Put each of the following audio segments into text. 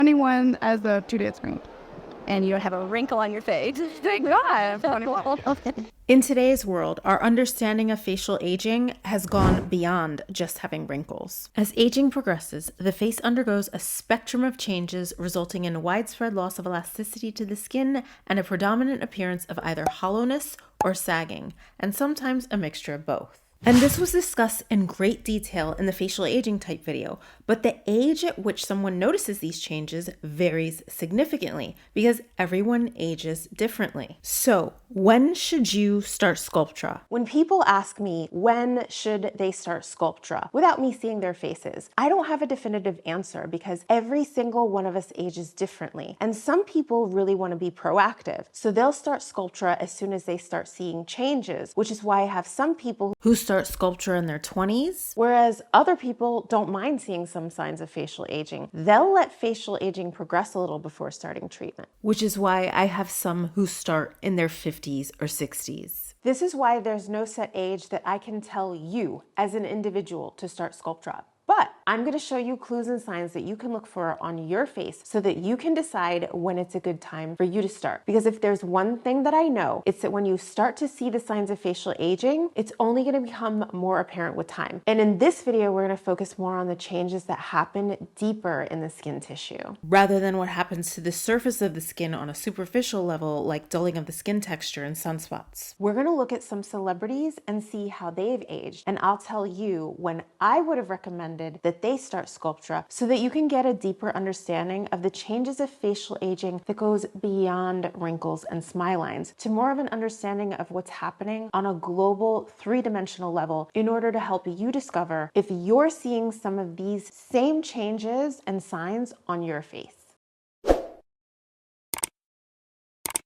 21 as of 2 days ago. And you don't have a wrinkle on your face. Thank God. In today's world, our understanding of facial aging has gone beyond just having wrinkles. As aging progresses, the face undergoes a spectrum of changes, resulting in widespread loss of elasticity to the skin and a predominant appearance of either hollowness or sagging, and sometimes a mixture of both. And this was discussed in great detail in the facial aging type video, but the age at which someone notices these changes varies significantly because everyone ages differently. So, when should you start Sculptra? When people ask me when should they start Sculptra without me seeing their faces, I don't have a definitive answer because every single one of us ages differently. And some people really want to be proactive. So they'll start Sculptra as soon as they start seeing changes, which is why I have some people Who start Sculptra in their 20s? Whereas other people don't mind seeing some signs of facial aging. They'll let facial aging progress a little before starting treatment. Which is why I have some who start in their 50s or 60s. This is why there's no set age that I can tell you as an individual to start Sculptra. But I'm going to show you clues and signs that you can look for on your face so that you can decide when it's a good time for you to start. Because if there's one thing that I know, it's that when you start to see the signs of facial aging, it's only going to become more apparent with time. And in this video, we're going to focus more on the changes that happen deeper in the skin tissue, rather than what happens to the surface of the skin on a superficial level, like dulling of the skin texture and sunspots. We're going to look at some celebrities and see how they've aged. And I'll tell you when I would have recommended that they start Sculptra so that you can get a deeper understanding of the changes of facial aging that goes beyond wrinkles and smile lines to more of an understanding of what's happening on a global three-dimensional level in order to help you discover if you're seeing some of these same changes and signs on your face.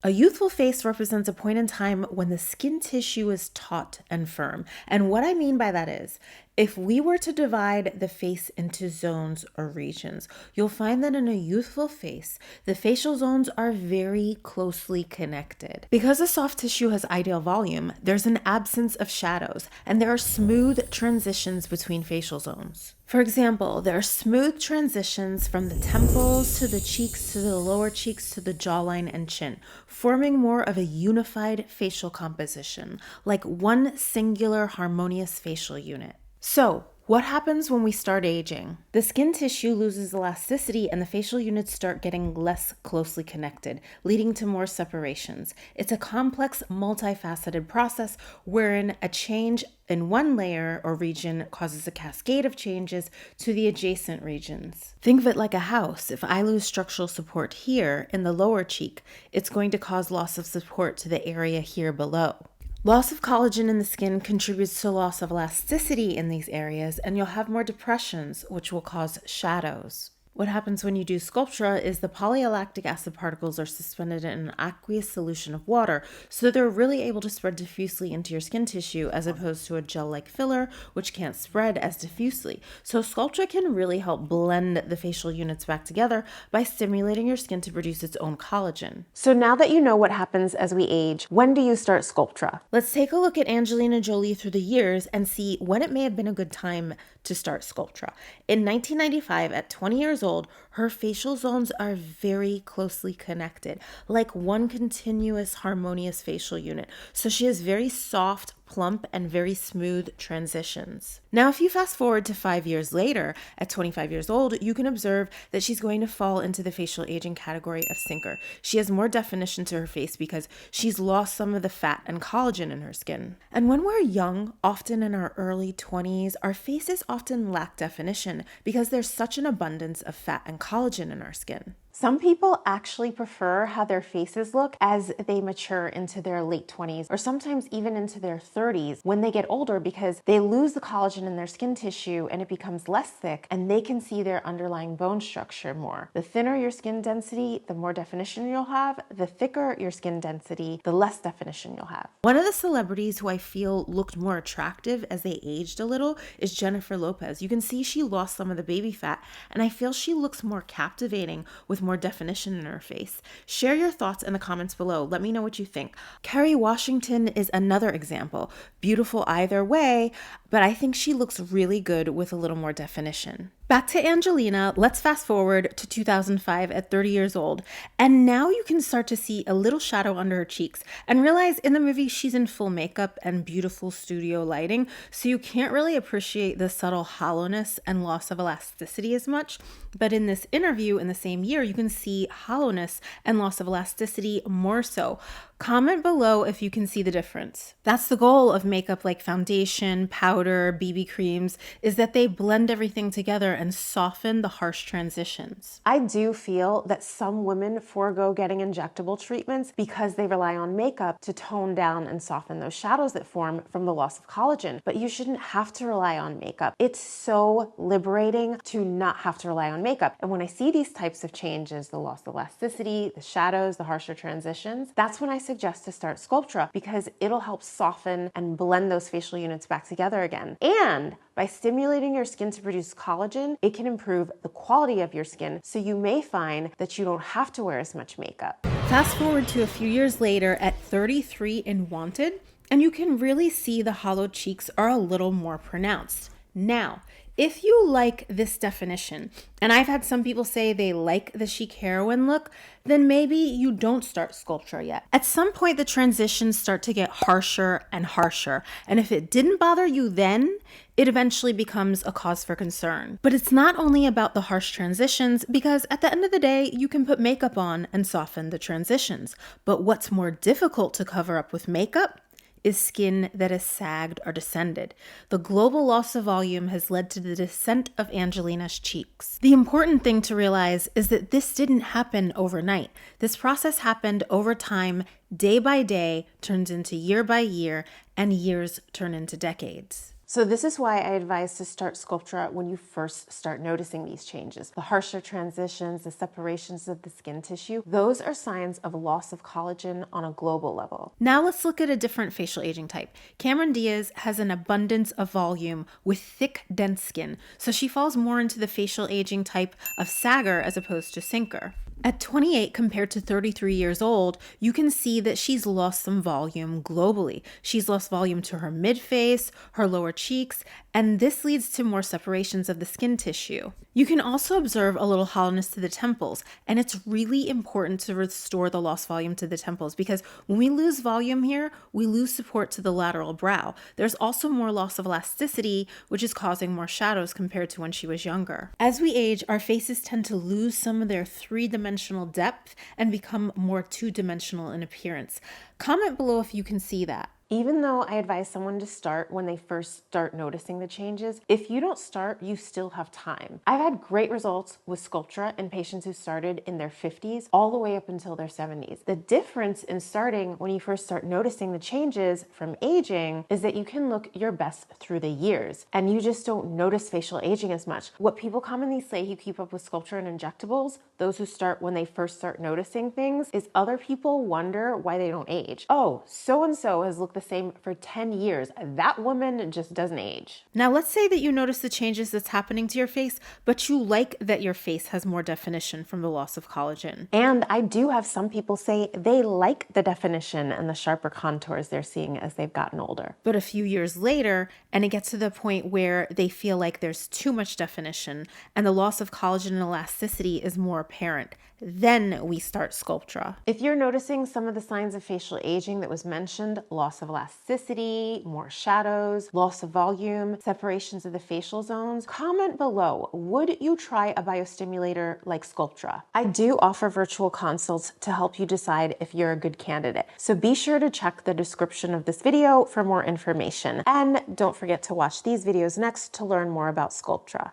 A youthful face represents a point in time when the skin tissue is taut and firm. And what I mean by that is, if we were to divide the face into zones or regions, you'll find that in a youthful face, the facial zones are very closely connected. Because the soft tissue has ideal volume, there's an absence of shadows, and there are smooth transitions between facial zones. For example, there are smooth transitions from the temples to the cheeks to the lower cheeks to the jawline and chin, forming more of a unified facial composition, like one singular harmonious facial unit. So, what happens when we start aging? The skin tissue loses elasticity and the facial units start getting less closely connected, leading to more separations. It's a complex, multifaceted process wherein a change in one layer or region causes a cascade of changes to the adjacent regions. Think of it like a house. If I lose structural support here in the lower cheek, it's going to cause loss of support to the area here below. Loss of collagen in the skin contributes to loss of elasticity in these areas, and you'll have more depressions, which will cause shadows. What happens when you do Sculptra is the polylactic acid particles are suspended in an aqueous solution of water, so they're really able to spread diffusely into your skin tissue as opposed to a gel-like filler, which can't spread as diffusely. So Sculptra can really help blend the facial units back together by stimulating your skin to produce its own collagen. So now that you know what happens as we age, when do you start Sculptra? Let's take a look at Angelina Jolie through the years and see when it may have been a good time to start Sculptra. In 1995, at 20 years old, her facial zones are very closely connected, like one continuous harmonious facial unit. So she has very soft, plump, and very smooth transitions. Now, if you fast forward to 5 years later, at 25 years old, you can observe that she's going to fall into the facial aging category of sinker. She has more definition to her face because she's lost some of the fat and collagen in her skin. And when we're young, often in our early 20s, our faces often lack definition because there's such an abundance of fat and collagen in our skin. Some people actually prefer how their faces look as they mature into their late 20s or sometimes even into their 30s when they get older because they lose the collagen in their skin tissue and it becomes less thick and they can see their underlying bone structure more. The thinner your skin density, the more definition you'll have. The thicker your skin density, the less definition you'll have. One of the celebrities who I feel looked more attractive as they aged a little is Jennifer Lopez. You can see she lost some of the baby fat and I feel she looks more captivating with more definition in her face. Share your thoughts in the comments below. Let me know what you think. Kerry Washington is another example. Beautiful either way, but I think she looks really good with a little more definition. Back to Angelina, let's fast forward to 2005 at 30 years old, and now you can start to see a little shadow under her cheeks and realize in the movie she's in full makeup and beautiful studio lighting, so you can't really appreciate the subtle hollowness and loss of elasticity as much. But in this interview in the same year, you can see hollowness and loss of elasticity more so. Comment below if you can see the difference. That's the goal of makeup like foundation, powder, BB creams, is that they blend everything together and soften the harsh transitions. I do feel that some women forego getting injectable treatments because they rely on makeup to tone down and soften those shadows that form from the loss of collagen. But you shouldn't have to rely on makeup. It's so liberating to not have to rely on makeup. And when I see these types of changes, the loss of elasticity, the shadows, the harsher transitions, that's when I suggest to start Sculptra, because it'll help soften and blend those facial units back together again. And by stimulating your skin to produce collagen, it can improve the quality of your skin, so you may find that you don't have to wear as much makeup. Fast forward to a few years later at 33 in Wanted, and you can really see the hollow cheeks are a little more pronounced. Now, if you like this definition, and I've had some people say they like the chic heroine look, then maybe you don't start Sculptra yet. At some point, the transitions start to get harsher and harsher, and if it didn't bother you then, it eventually becomes a cause for concern. But it's not only about the harsh transitions, because at the end of the day, you can put makeup on and soften the transitions. But what's more difficult to cover up with makeup is skin that is sagged or descended. The global loss of volume has led to the descent of Angelina's cheeks. The important thing to realize is that this didn't happen overnight. This process happened over time, day by day, turns into year by year, and years turn into decades. So this is why I advise to start Sculptra when you first start noticing these changes. The harsher transitions, the separations of the skin tissue, those are signs of loss of collagen on a global level. Now let's look at a different facial aging type. Cameron Diaz has an abundance of volume with thick, dense skin, so she falls more into the facial aging type of Sagger as opposed to Sinker. At 28 compared to 33 years old, you can see that she's lost some volume globally. She's lost volume to her mid-face, her lower cheeks, and this leads to more separations of the skin tissue. You can also observe a little hollowness to the temples, and it's really important to restore the lost volume to the temples, because when we lose volume here, we lose support to the lateral brow. There's also more loss of elasticity, which is causing more shadows compared to when she was younger. As we age, our faces tend to lose some of their three-dimensional depth and become more two-dimensional in appearance. Comment below if you can see that. Even though I advise someone to start when they first start noticing the changes, if you don't start, you still have time. I've had great results with Sculptra in patients who started in their 50s all the way up until their 70s. The difference in starting when you first start noticing the changes from aging is that you can look your best through the years, and you just don't notice facial aging as much. What people commonly say who keep up with Sculptra and injectables, those who start when they first start noticing things, is other people wonder why they don't age. Oh, so-and-so has looked the same for 10 years. That woman just doesn't age. Now let's say that you notice the changes that's happening to your face, but you like that your face has more definition from the loss of collagen. And I do have some people say they like the definition and the sharper contours they're seeing as they've gotten older. But a few years later, and it gets to the point where they feel like there's too much definition and the loss of collagen and elasticity is more apparent, then we start Sculptra. If you're noticing some of the signs of facial aging that was mentioned, loss of elasticity, more shadows, loss of volume, separations of the facial zones, comment below, would you try a biostimulator like Sculptra? I do offer virtual consults to help you decide if you're a good candidate. So be sure to check the description of this video for more information. And don't forget to watch these videos next to learn more about Sculptra.